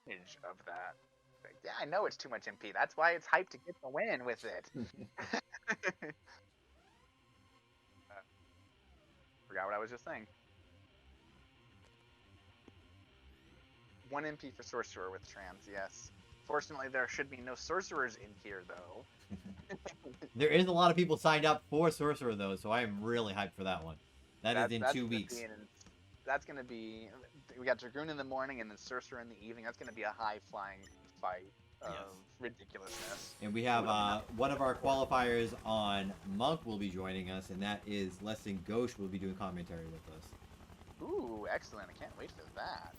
advantage of that. Like, yeah, I know it's too much MP. That's why it's hyped to get the win with it. Forgot what I was just saying. 1 MP for Sorcerer with Trans, yes. Fortunately, there should be no Sorcerers in here, though. There is a lot of people signed up for Sorcerer, though, so I am really hyped for that one. That is in 2 weeks. That's going to be... We got Dragoon in the morning and then Sorcerer in the evening. That's going to be a high-flying fight of ridiculousness. And we have one of our qualifiers on Monk will be joining us, and that is Lesson Ghosh will be doing commentary with us. Ooh, excellent. I can't wait for that.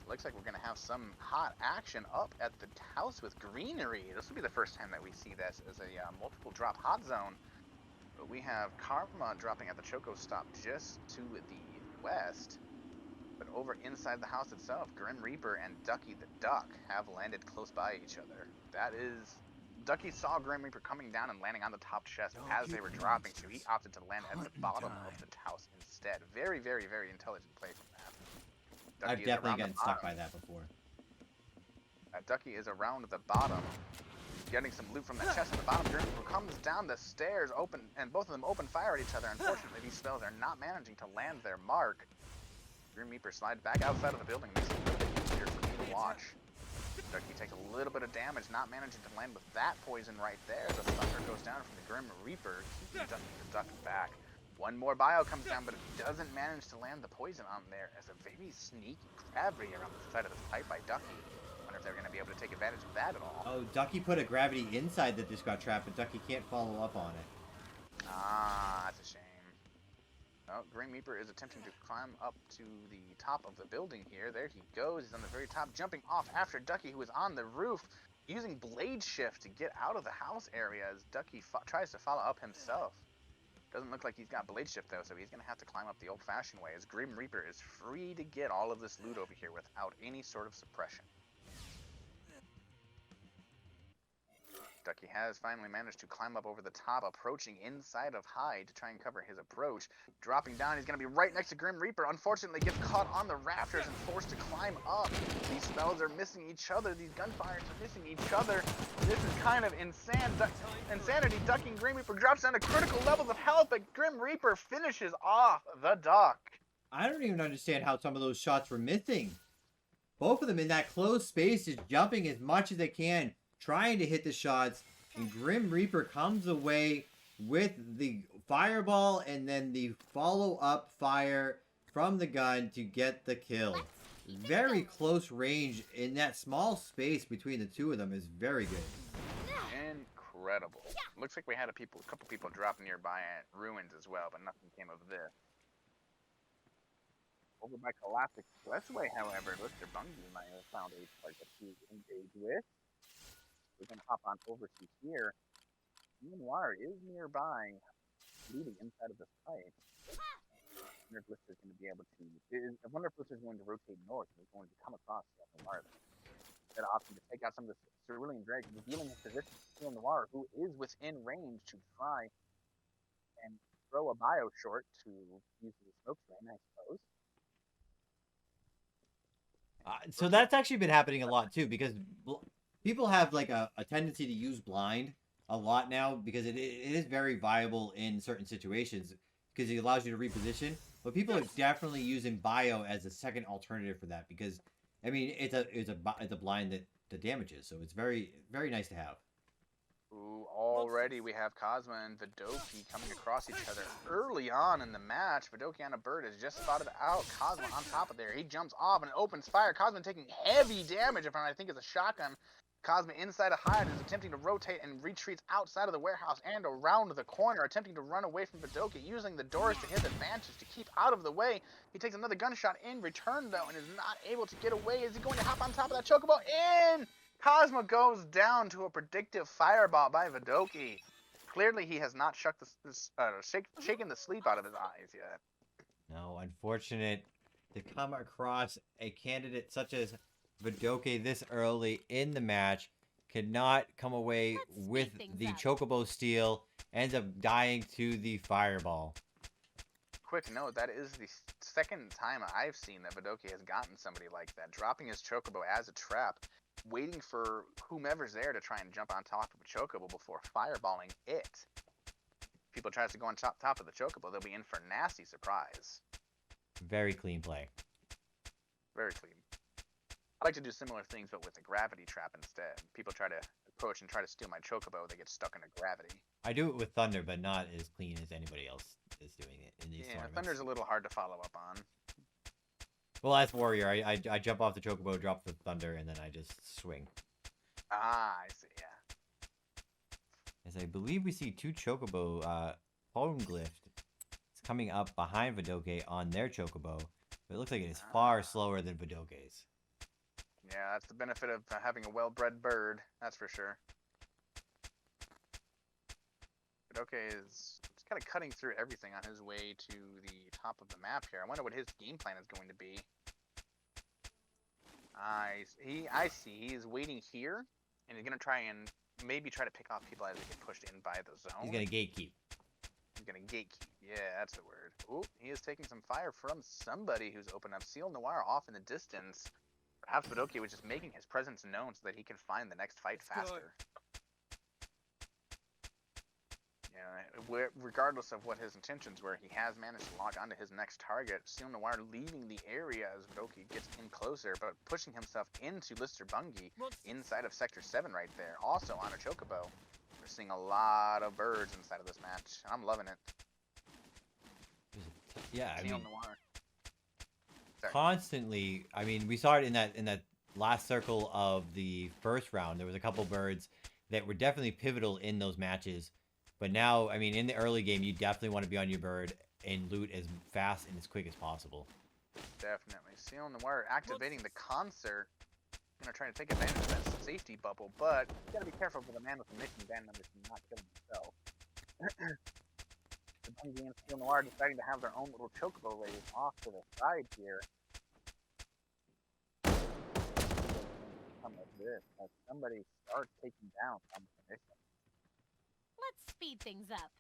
Looks like we're going to have some hot action up at the house with greenery. This will be the first time that we see this as a multiple drop hot zone. But we have Karma dropping at the Choco stop just to the west. But over inside the house itself, Grim Reaper and Ducky the Duck have landed close by each other. That is... Ducky saw Grim Reaper coming down and landing on the top chest as they were dropping, so he opted to land at the bottom of the house instead. Very, very, very intelligent play from that. I've definitely gotten stuck by that before. Ducky is around the bottom, getting some loot from the chest at the bottom. Grim Reaper comes down the stairs, open, and both of them open fire at each other. Unfortunately, these spells are not managing to land their mark. Grim Reaper slides back outside of the building, makes it a little bit easier for me to watch. Ducky takes a little bit of damage, not managing to land with that poison right there. The thunder goes down from the Grim Reaper, keeping Ducky the Duck back. One more bio comes down, but it doesn't manage to land the poison on there as a very sneaky gravity around the side of the pipe by Ducky. Wonder if they're going to be able to take advantage of that at all. Oh, Ducky put a gravity inside that just got trapped, but Ducky can't follow up on it. Ah, that's a shame. Oh, Grim Reaper is attempting to climb up to the top of the building here. There he goes. He's on the very top, jumping off after Ducky, who is on the roof, using Blade Shift to get out of the house area as Ducky tries to follow up himself. Doesn't look like he's got Blade Shift, though, so he's going to have to climb up the old-fashioned way, as Grim Reaper is free to get all of this loot over here without any sort of suppression. Ducky has finally managed to climb up over the top, approaching inside of Hyde to try and cover his approach. Dropping down, he's going to be right next to Grim Reaper. Unfortunately, gets caught on the rafters and forced to climb up. These spells are missing each other. These gunfires are missing each other. This is kind of insanity. Ducky and Grim Reaper drops down to critical levels of health, but Grim Reaper finishes off the Duck. I don't even understand how some of those shots were missing. Both of them in that closed space is jumping as much as they can, trying to hit the shots, and Grim Reaper comes away with the fireball and then the follow-up fire from the gun to get the kill. Very close range in that small space between the two of them is very good. Incredible. Looks like we had a couple people drop nearby at Ruins as well, but nothing came of this. Over by Galactic Expressway, however, Mr. Bungie might have found a target to engage with. We're going to hop on over to here. Noir is nearby, leading inside of this pipe. I wonder if Blister's going to be able to... I wonder if Blister's going to rotate north and is going to come across Noir. That option to take out some of the Cerulean Drake, revealing his position to Noir, who is within range to try and throw a bio short to use the smoke train, I suppose. So that's actually been happening a lot too, because people have like a tendency to use blind a lot now because it is very viable in certain situations because it allows you to reposition. But people are definitely using bio as a second alternative for that because, I mean, it's a blind that damages, so it's very, very nice to have. Ooh, already we have Cosma and Vidoki coming across each other early on in the match. Vidoki on a bird has just spotted out Cosma on top of there. He jumps off and opens fire. Cosma taking heavy damage from I think it's a shotgun. Cosma inside a hide is attempting to rotate and retreats outside of the warehouse and around the corner, attempting to run away from Vidoki, using the doors to his advantage to keep out of the way. He takes another gunshot in return, though, and is not able to get away. Is he going to hop on top of that chocobo? In! Cosma goes down to a predictive fireball by Vidoki. Clearly, he has not shaken the sleep out of his eyes yet. No, unfortunate to come across a candidate such as Vidoki this early in the match, could not come away with the chocobo steal, ends up dying to the fireball. quick note, that is the second time I've seen that Vidoki has gotten somebody like that, dropping his chocobo as a trap, waiting for whomever's there to try and jump on top of a chocobo before fireballing it. If people tries to go on top of the chocobo, they'll be in for a nasty surprise. Very clean play. Very clean. I like to do similar things, but with a gravity trap instead. People try to approach and try to steal my chocobo, they get stuck in a gravity. I do it with Thunder, but not as clean as anybody else is doing it in these tournaments. Thunder's a little hard to follow up on. Well, as Warrior, I jump off the chocobo, drop the Thunder, and then I just swing. Ah, I see, yeah. As I believe we see two chocobo Poneglyph is coming up behind Vidoke on their chocobo, but it looks like it is far slower than Vidoke's. Yeah, that's the benefit of having a well-bred bird, that's for sure. Vidoke is kind of cutting through everything on his way to the top of the map here. I wonder what his game plan is going to be. I see. He is waiting here, and he's going to try and maybe try to pick off people as they get pushed in by the zone. He's going to gatekeep. He's going to gatekeep. Yeah, that's the word. Oh, he is taking some fire from somebody who's opened up. Seal Noir off in the distance. Perhaps Vidoki was just making his presence known so that he can find the next fight faster. Yeah, regardless of what his intentions were, he has managed to lock onto his next target. Seal Noir leaving the area as Vidoki gets in closer, but pushing himself into Lister Bungie inside of Sector 7 right there. Also on a chocobo. We're seeing a lot of birds inside of this match. I'm loving it. Yeah, I Seal mean, Noir. Constantly. I mean, we saw it in that last circle of the first round. There was a couple birds that were definitely pivotal in those matches. But now, I mean, in the early game, you definitely want to be on your bird and loot as fast and as quick as possible. Definitely. Seal Noir activating the concert. Gonna try to take advantage of that safety bubble, but you gotta be careful with a man with a mission band members from not killing himself. The Bungie and Seal Noir deciding to have their own little chocobo race off to the side here. Come like this, as somebody starts taking down some mission. Let's speed things up.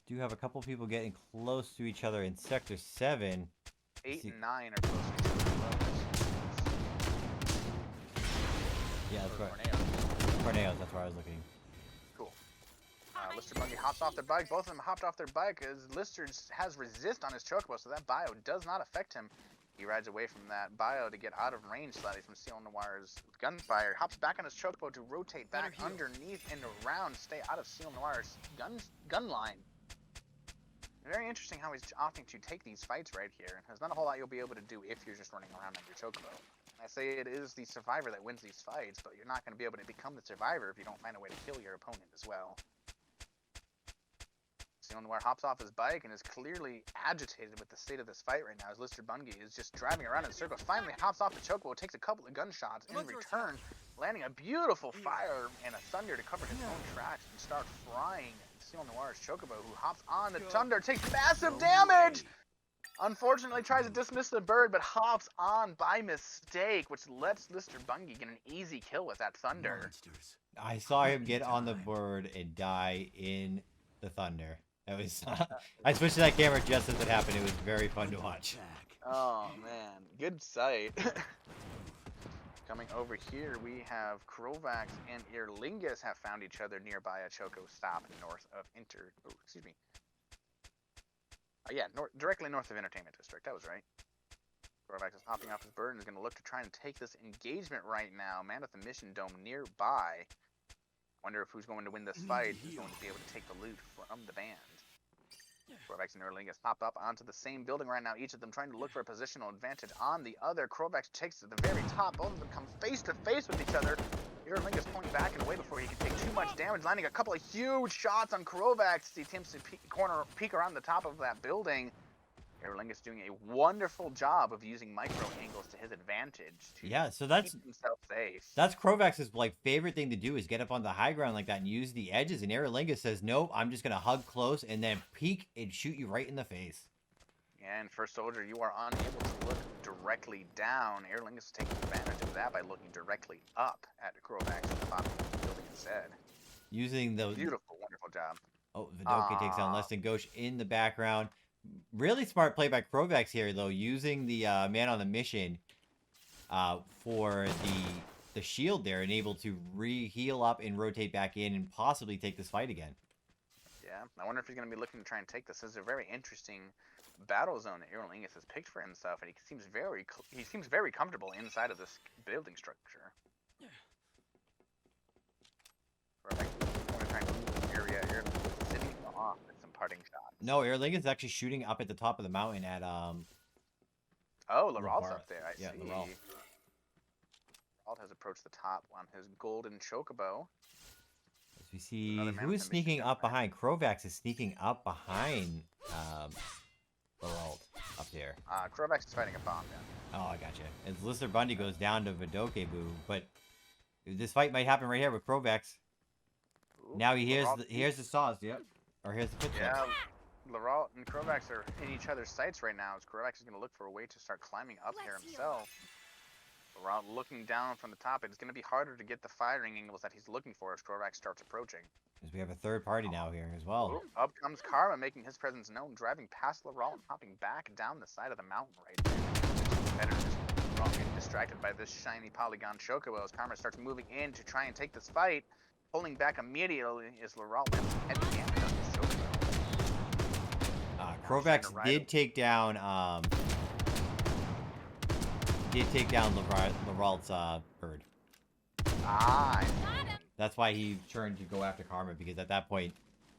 Do have a couple people getting close to each other in Sector 7. 8 and 9 are close to each other. Yeah, that's right. Corneos, that's where I was looking. Cool. Lister Bungie hops off their bike. Both of them hopped off their bike as Lister has resist on his chocobo, so that bio does not affect him. He rides away from that bio to get out of range slightly from Seal Noir's gunfire. Hops back on his chocobo to rotate back underneath and around, stay out of Seal Noir's gun line. Very interesting how he's opting to take these fights right here. There's not a whole lot you'll be able to do if you're just running around on your chocobo. I say it is the survivor that wins these fights, but you're not going to be able to become the survivor if you don't find a way to kill your opponent as well. Seal Noir hops off his bike and is clearly agitated with the state of this fight right now as Lister Bungie is just driving around in a circle. Finally hops off the chocobo, takes a couple of gunshots in return, landing a beautiful fire and a thunder to cover his own tracks and start frying Seal Noir's chocobo, who hops on the thunder, takes massive damage! Unfortunately tries to dismiss the bird, but hops on by mistake, which lets Lister Bungie get an easy kill with that thunder. I saw him get on the bird and die in the thunder. That was. I switched to that camera just as it happened. It was very fun to watch. Oh man, good sight. Coming over here, we have Krovax and Earlingus have found each other nearby a choco stop north of directly north of Entertainment District. That was right. Krovax is hopping off his bird and is going to look to try and take this engagement right now. Man with the mission dome nearby. Wonder if who's going to win this fight, who's going to be able to take the loot from the band. Krovax and Earlingus hop up onto the same building right now, each of them trying to look for a positional advantage on the other. Krovax takes to the very top. Both of them come face to face with each other. Earlingus pulling back and away before he can take too much damage, landing a couple of huge shots on Krovax. He attempts to peek around the top of that building. Earlingus doing a wonderful job of using micro angles to his advantage to keep himself safe. That's Krovax's favorite thing to do is get up on the high ground like that and use the edges. And Earlingus says, "Nope, I'm just gonna hug close and then peek and shoot you right in the face." And First Soldier, you are unable to look directly down. Earlingus is taking advantage of that by looking directly up at Krovax at the bottom of the building instead. Using those beautiful, wonderful job. Oh, Vidoke takes down Less Than Gauche in the background. Really smart play by Krovax here, though, using the man on the mission for the shield there, and able to heal up and rotate back in and possibly take this fight again. Yeah, I wonder if he's going to be looking to try and take this. This is a very interesting battle zone that Aerolingus has picked for himself, and he seems very comfortable inside of this building structure. Right, I'm going to try and move the area. Aerolingus is sitting off with some parting shots. No, Aerolingus is actually shooting up at the top of the mountain at Oh, Laral's up there. I see. Laral. Laral has approached the top on his golden chocobo. As we see, Another man who is with a sneaking machine up gun behind? Krovax is sneaking up behind Laral up there. Krovax is fighting a bomb now. Oh, I gotcha. As Lister Bundy goes down to Vidoke Boo, but this fight might happen right here with Krovax. Ooh, Now he hears Laral- the saws, yep. Or here's the footsteps. Yeah, Laral and Krovax are in each other's sights right now, as Krovax is going to look for a way to start climbing up here himself. Laral looking down from the top. It's going to be harder to get the firing angles that he's looking for as Krovax starts approaching. As we have a third party now here as well. Ooh, up comes Karma, making his presence known, driving past Laral and hopping back down the side of the mountain right there. Better just wrong, getting distracted by this shiny polygon chocobo as Karma starts moving in to try and take this fight. Pulling back immediately is Laral lands head damage on this chocobo. Krovax did take down Laral's bird. Ah, That's why he turned to go after Karma, because at that point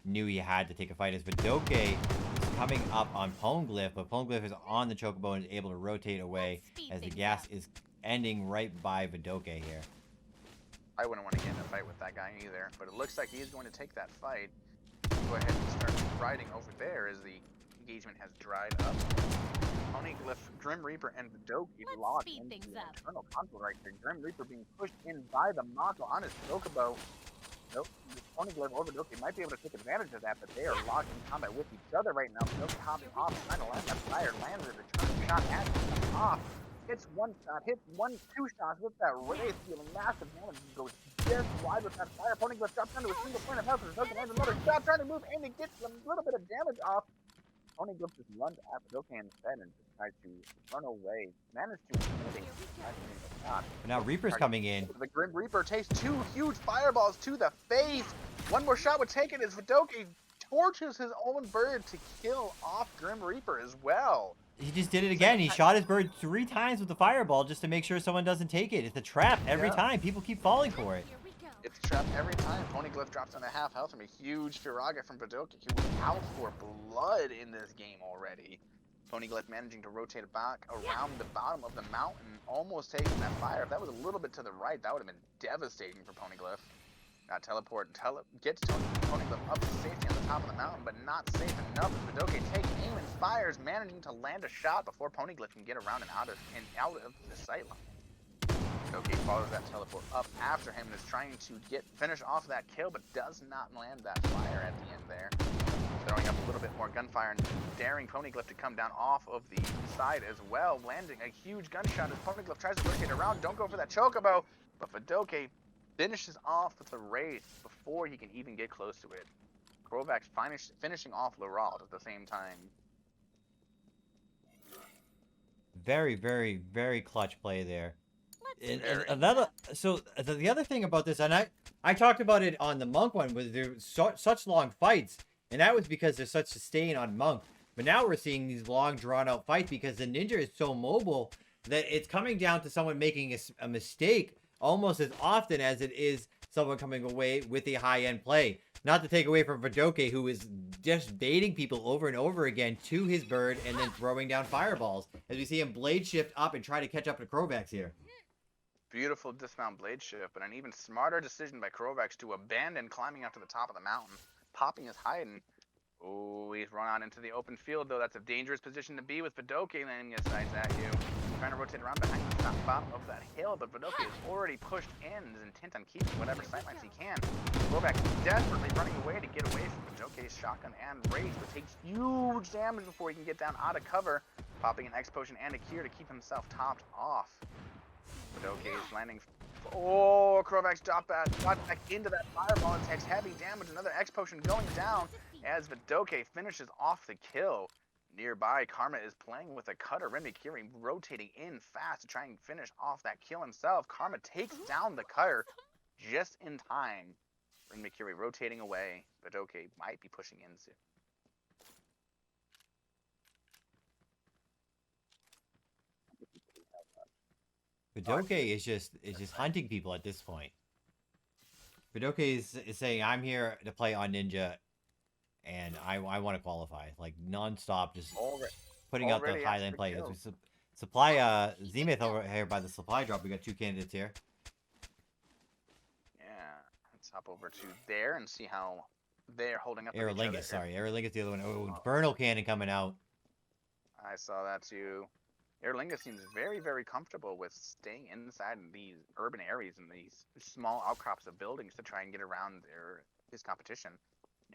knew he had to take a fight. As Vidoke is coming up on Poneglyph, but Poneglyph is on the chocobo and is able to rotate away as the gas is ending right by Vidoke here. I wouldn't want to get in a fight with that guy either, but it looks like he's going to take that fight. Go ahead and start riding over there as the engagement has dried up. Poneglyph, Grim Reaper, and Vidoke locked into an internal conflict right here. Grim Reaper being pushed in by the Mako on his chocobo. Nope, Poneglyph or Vidoke might be able to take advantage of that, but they are locked in combat with each other right now. Vidoke hopping off, trying to land that fire, lands a return shot at him off. Hits one shot, hits two shots with that Wraith, dealing massive damage, and goes just wide with that fire. Poneglyph drops down to a single point of health, and Vidoke lands another shot, trying to move in and get a little bit of damage off. Poneglyph just runs at Vidoke instead and just tries to run away. Managed to intimidate the shot. Now Reaper's coming in. The Grim Reaper takes two huge fireballs to the face. One more shot would take it as Vidoke torches his own bird to kill off Grim Reaper as well. He just did it again. He shot his bird 3 times with the fireball just to make sure someone doesn't take it. It's a trap every time. People keep falling for it. It's trapped every time. Poneglyph drops on a half health from a huge Firaga from Vidoke, who was out for blood in this game already. Poneglyph managing to rotate back around the bottom of the mountain, almost taking that fire. If that was a little bit to the right, that would have been devastating for Poneglyph. Got teleport and gets Poneglyph up to safety on the top of the mountain, but not safe enough as Vidoke takes aim and fires, managing to land a shot before Poneglyph can get around and out of the sight line. Vidoke follows that teleport up after him and is trying to finish off that kill, but does not land that fire at the end there. Throwing up a little bit more gunfire and daring Poneglyph to come down off of the side as well, landing a huge gunshot as Poneglyph tries to rotate around. Don't go for that chocobo, but Vidoke finishes off with the Wraith before he can even get close to it. Krovax finishing off Laral at the same time. Very, very, very clutch play there. And the other thing about this, and I talked about it on the Monk one, was there's such long fights, and that was because there's such sustain on Monk. But now we're seeing these long, drawn-out fights because the Ninja is so mobile that it's coming down to someone making a mistake almost as often as it is someone coming away with a high-end play. Not to take away from Vidoke, who is just baiting people over and over again to his bird and then throwing down fireballs. As we see him blade shift up and try to catch up to Krovax here. Beautiful dismount blade shift, but an even smarter decision by Krovax to abandon climbing up to the top of the mountain, popping his hide, and oh, he's run out into the open field, though. That's a dangerous position to be with Vidoke landing his sights at you. Trying to rotate around behind the top bottom of that hill, but Vidoke is already pushed in and is intent on keeping whatever sightlines he can. Krovax desperately running away to get away from Vidoke's shotgun and Wraith, but takes huge damage before he can get down out of cover, popping an X potion and a cure to keep himself topped off. Vidoke is landing. Oh, Krovax got back into that fireball and takes heavy damage. Another X potion going down. as Vidoke finishes off the kill. Nearby, Karma is playing with a cutter. Renmikiri rotating in fast to try and finish off that kill himself. Karma takes down the cutter just in time. Renmikiri rotating away. Vidoke might be pushing in soon. Vidoke is just hunting people at this point. Vidoke is saying, I'm here to play on Ninja, and I want to qualify. Like, non-stop, just putting out the high lane play. As we supply Zenith over here by the supply drop. We got 2 candidates here. Yeah, let's hop over to there and see how they're holding up. Aerolingus, sorry. Aerolingus, the other one. Oh, Infernal Cannon coming out. I saw that too. Aerolingus seems very, very comfortable with staying inside these urban areas and these small outcrops of buildings to try and get around his competition.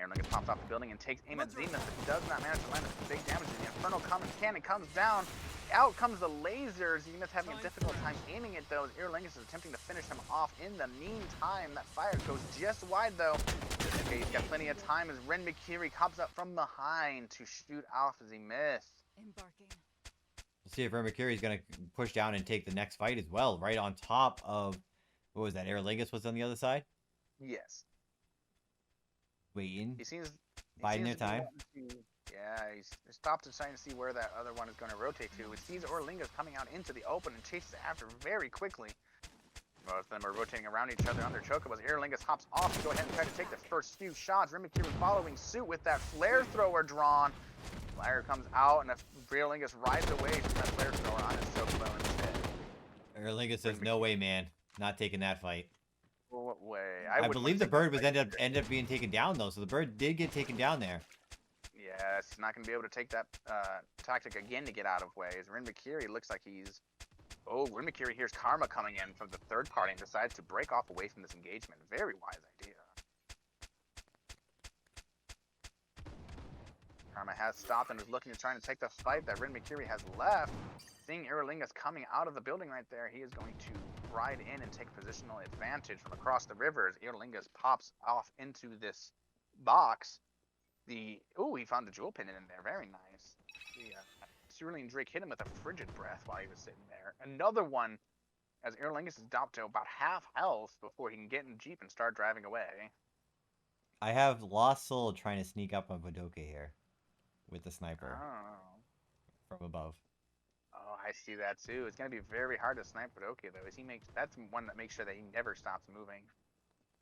Aerolingus pops off the building and takes aim at Zenith, but does not manage to land a big damage. The Infernal Cannon comes down. Out comes the laser. Zenith having a difficult time aiming it though. Aerolingus is attempting to finish him off. In the meantime, that fire goes just wide though. Okay, he's got plenty of time as Renmikiri comes up from behind to shoot off as he missed. Embarking. Let's see if Renmikiri is going to push down and take the next fight as well, right on top of, what was that, Aerolingus was on the other side? Yes. Waiting. He seems biding their time. Yeah, he's stopped to try and see where that other one is going to rotate to. He sees Aerolingus coming out into the open and chases after very quickly. Both of them are rotating around each other on their chocobos. Aerolingus hops off to go ahead and try to take the first few shots. Renmikiri following suit with that flare thrower drawn. Flyer comes out and Aerolingus rides away from that flare thrower on his chocobo instead. Aerolingus says, no way, man. Not taking that fight. Well, what way? I believe the bird was ended up being taken down though, so the bird did get taken down there. Yeah, he's not going to be able to take that tactic again to get out of ways. Renmikiri looks like he's... Oh, Renmikiri hears Karma coming in from the third party and decides to break off away from this engagement. Very wise idea. Karma has stopped and is looking to try to take the fight that Renmikiri has left. Seeing Aerolingus coming out of the building right there, he is going to ride in and take positional advantage from across the river as Aerolingus pops off into this box. Ooh, he found the jewel pin in there. Very nice. Cerulean Drake hit him with a frigid breath while he was sitting there. Another one as Aerolingus is dropped to about half health before he can get in the Jeep and start driving away. I have Lost Soul trying to sneak up on Vidoke here with the sniper from above. Oh, I see that too. It's going to be very hard to snipe Vidoke though, as that's one that makes sure that he never stops moving.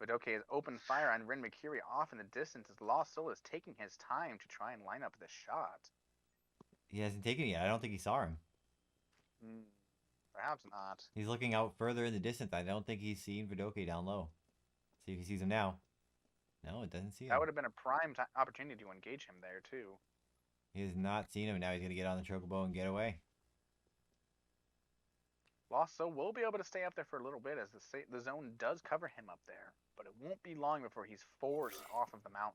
Vidoke has opened fire on Renmikiri off in the distance as Lost Soul is taking his time to try and line up the shot. He hasn't taken it yet. I don't think he saw him. Perhaps not. He's looking out further in the distance. I don't think he's seen Vidoke down low. See if he sees him now. No, it doesn't see him. That would have been a prime opportunity to engage him there too. He has not seen him. Now he's going to get on the chocobo and get away. Lost Soul will be able to stay up there for a little bit as the zone does cover him up there. But it won't be long before he's forced off of the mountain.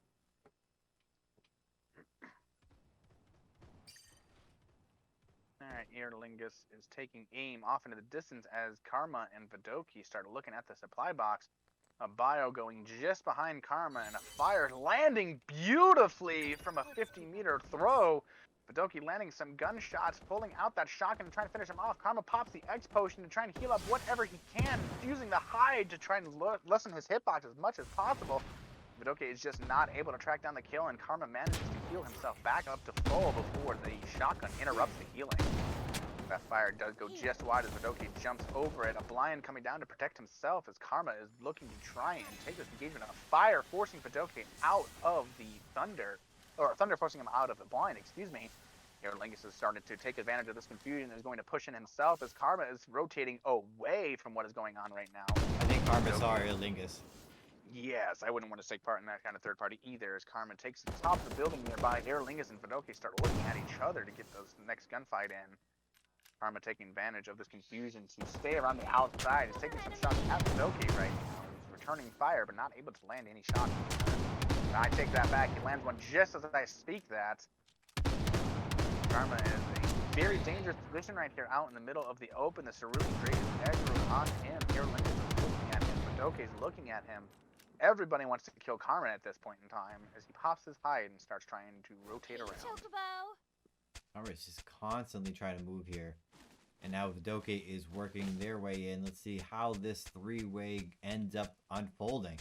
Alright, Aerolingus is taking aim off into the distance as Karma and Vidoke start looking at the supply box. A bio going just behind Karma and a fire landing beautifully from a 50-meter throw. Vidoke landing some gunshots, pulling out that shotgun and trying to finish him off. Karma pops the X potion to try and heal up whatever he can, using the hide to try and lessen his hitbox as much as possible. Vidoke is just not able to track down the kill, and Karma manages to heal himself back up to full before the shotgun interrupts the healing. That fire does go just wide as Vidoke jumps over it. A blind coming down to protect himself as Karma is looking to try and take this engagement. A fire forcing Vidoke out of the thunder, or thunder forcing him out of the blind, excuse me. Aerolingus is starting to take advantage of this confusion and is going to push in himself as Karma is rotating away from what is going on right now. I think Karma saw Aerolingus. Yes, I wouldn't want to take part in that kind of third party either, as Karma takes the top of the building nearby. Aerolingus and Vidoke start looking at each other to get those next gunfight in. Karma taking advantage of this confusion to stay around the outside. He's taking some shots at Vidoke right now. He's returning fire, but not able to land any shots. I take that back. He lands one just as I speak that. Karma is a very dangerous position right here out in the middle of the open. The Cerulean Drake is aggroed on him. Aerolingus is looking at him. Vidoke is looking at him. Everybody wants to kill Carmen at this point in time as he pops his hide and starts trying to rotate Hey, around. Chocobo. Alright, just constantly trying to move here. And now Vidoke is working their way in. Let's see how this three-way ends up unfolding.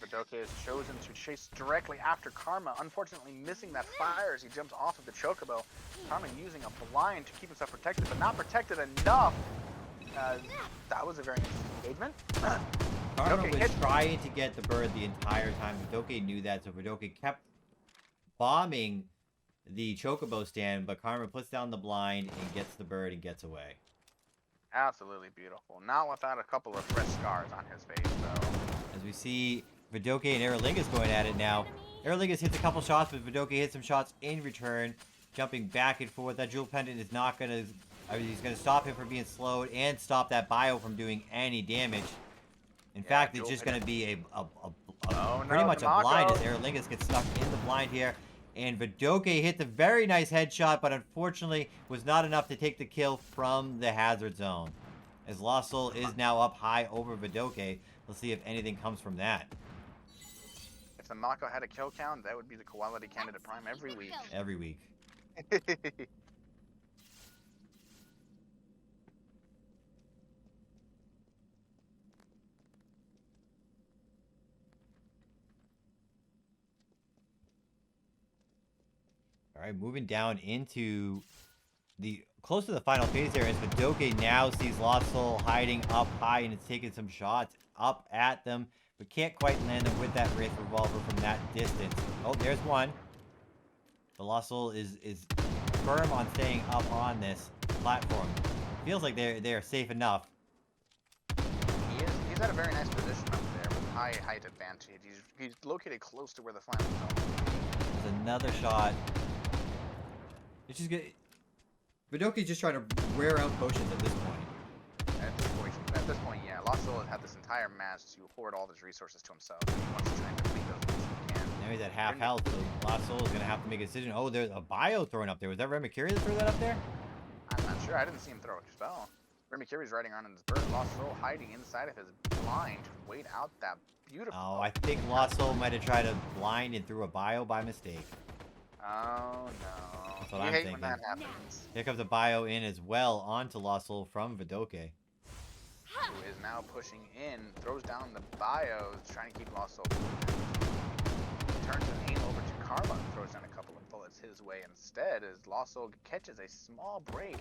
Vidoke has chosen to chase directly after Karma, unfortunately missing that fire as he jumps off of the Chocobo. Karma using a blind to keep himself protected, but not protected enough. That was a very interesting engagement. Karma Vidoke was hits. trying to get the bird the entire time. Vidoke knew that, so Vidoke kept bombing the Chocobo stand, but Karma puts down the blind and gets the bird and gets away. Absolutely beautiful. Not without a couple of fresh scars on his face, though. As we see Vidoke and Aerolingus going at it now. Aerolingus hits a couple shots, but Vidoke hits some shots in return. Jumping back and forth. That Jewel Pendant is not going to... I mean, he's going to stop him from being slowed and stop that bio from doing any damage. In fact, it's just going to be pretty much a blind as Aerolingus gets stuck in the blind here. And Vidoke hits a very nice headshot, but unfortunately was not enough to take the kill from the hazard zone. As Lost Soul is now up high over Vidoke. Let's see if anything comes from that. If the Mako had a kill count, that would be the quality candidate prime every week. Every week. Alright, moving down into the close to the final phase there as Vidoke now sees Lost Soul hiding up high and it's taking some shots up at them, but can't quite land them with that Wraith Revolver from that distance. Oh, there's one. The Lost Soul is firm on staying up on this platform. Feels like they are safe enough. He's at a very nice position up there with high height advantage. He's located close to where the flames are. There's another shot. It's just good. Vidoke's just trying to wear out potions at this point. At this point, yeah. Lost Soul has had this entire match to hoard all of his resources to himself. And he wants to try and complete those as he can. Now he's at half health, so Lost Soul is going to have to make a decision. Oh, there's a bio thrown up there. Was that Red Mercury that threw that up there? I'm not sure. I didn't see him throw a spell. Remy Curie's riding around in his bird. Lost Soul hiding inside of his blind to wait out that beautiful... Oh, I think Lost Soul might have tried to blind and threw a bio by mistake. Oh, no. That's what You I'm hate thinking. when that happens. Here comes a bio in as well onto Lost Soul from Vidoke. Who is now pushing in, throws down the bios, trying to keep Lost Soul. Turns his aim over to Karma, throws down a couple of bullets his way instead, as Lost Soul catches a small break.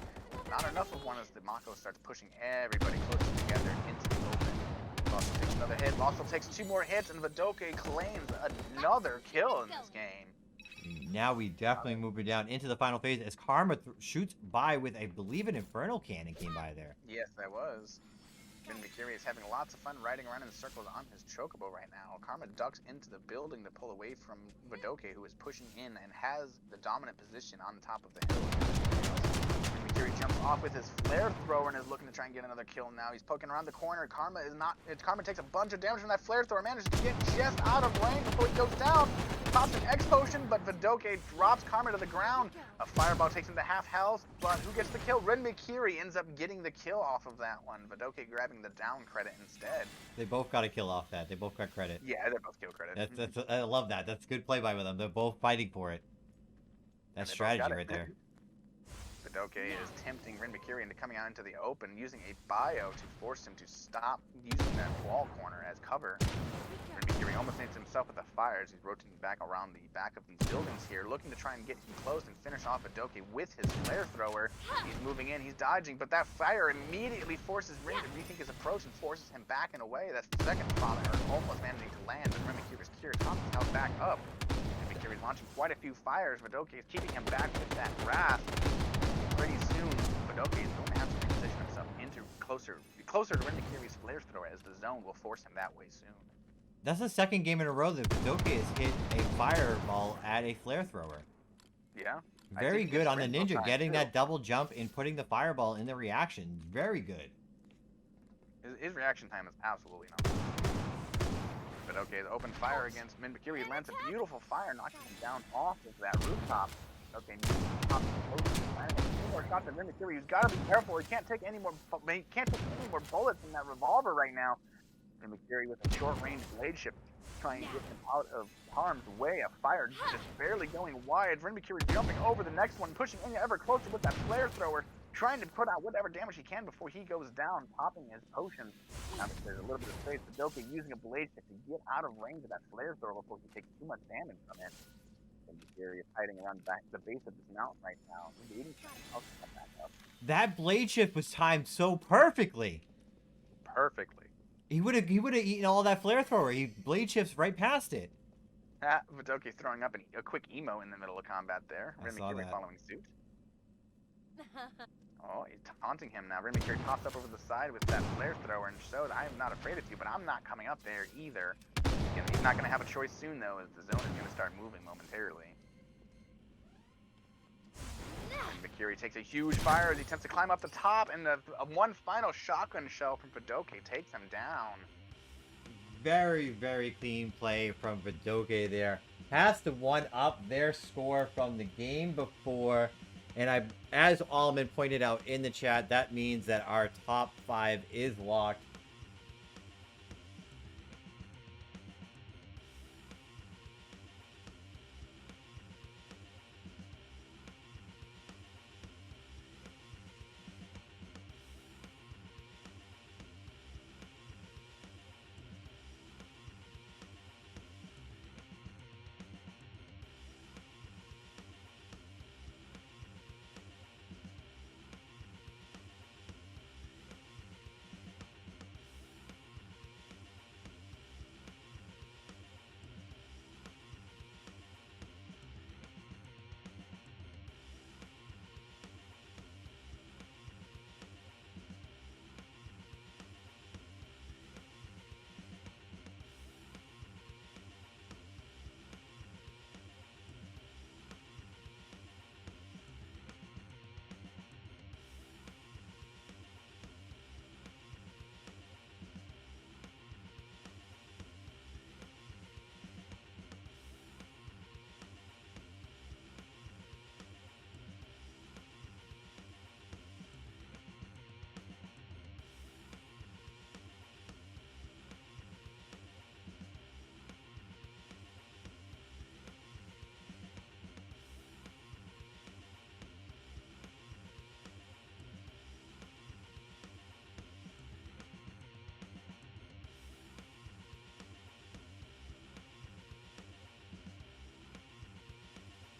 Not enough of one as the Mako starts pushing everybody closer together into the open. Lost Soul takes another hit, Lost Soul takes 2 more hits, and Vidoke claims another kill in this game. Now we definitely moving down into the final phase as Karma shoots by with, I believe, an Infernal Cannon came by there. Yes, that was. Remy Curie is having lots of fun riding around in circles on his Chocobo right now. Karma ducks into the building to pull away from Vidoke, who is pushing in and has the dominant position on the top of the hill. Remy Curie jumps off with his flare thrower and is looking to try and get another kill now. He's poking around the corner. Karma takes a bunch of damage from that flare thrower, manages to get just out of range before he goes down. Pops an X potion, but Vidoke drops Karma to the ground. A fireball takes him to half health, but who gets the kill? Ren Mikiri ends up getting the kill off of that one. Vidoke grabbing the down credit instead. They both got a kill off that. They both got credit. Yeah, they're both kill credit. I love that. That's good play by with them. They're both fighting for it. That's strategy right there. Vidoke is tempting Ren Mikiri into coming out into the open, using a bio to force him to stop using that wall corner as cover. Ren Mikiri almost names himself with the fire as he's rotating back around the back of these buildings here, looking to try and get him close and finish off Vidoke with his flare thrower. He's moving in, he's dodging, but that fire immediately forces Ren to rethink his approach and forces him back and away. That's the second father almost managing to land, but Ren Mikiri's curious tops himself back up. Ren Mikiri's launching quite a few fires. Vidoke is keeping him back with that wrath. Pretty soon, Vidoke is going to have to position himself into closer to Ren Mikiri's flare thrower, as the zone will force him that way soon. That's the second game in a row that Vidoke has hit a fireball at a flare thrower. Yeah. Very good on the Ninja, getting that double jump and putting the fireball in the reaction. Very good. His reaction time is absolutely not. Vidoke is open fire against Min Mikiri. He lands a beautiful fire, knocking him down off of that rooftop. Okay, more shots at Ren Mikiri. He's got to be careful. He can't take any more bullets in that revolver right now. And McCurry with a short-range blade shift, trying to get him out of harm's way. A fire just barely going wide. Ren McCurry jumping over the next one, pushing in ever closer with that flare thrower, trying to put out whatever damage he can before he goes down, popping his potion. Now that there's a little bit of space, Badoka using a blade shift to get out of range of that flare thrower before he takes too much damage from it. And McCurry is hiding around the base of this mountain right now. He's waiting for something else to come back up. That blade shift was timed so perfectly. Perfectly. He would have eaten all that flare thrower. He blade shifts right past it. Badoka throwing up a quick emo in the middle of combat there. I Ren saw McCurry that. following suit. Oh, he's taunting him now. Ren McCurry tossed up over the side with that flare thrower and showed, I am not afraid of you, but I'm not coming up there either. He's not going to have a choice soon, though, as the zone is going to start moving momentarily. And McCurry takes a huge fire as he attempts to climb up the top, and the one final shotgun shell from Badoka takes him down. Very, very clean play from Badoka there. Has to one-up their score from the game before. And as Allman pointed out in the chat, that means that our top 5 is locked.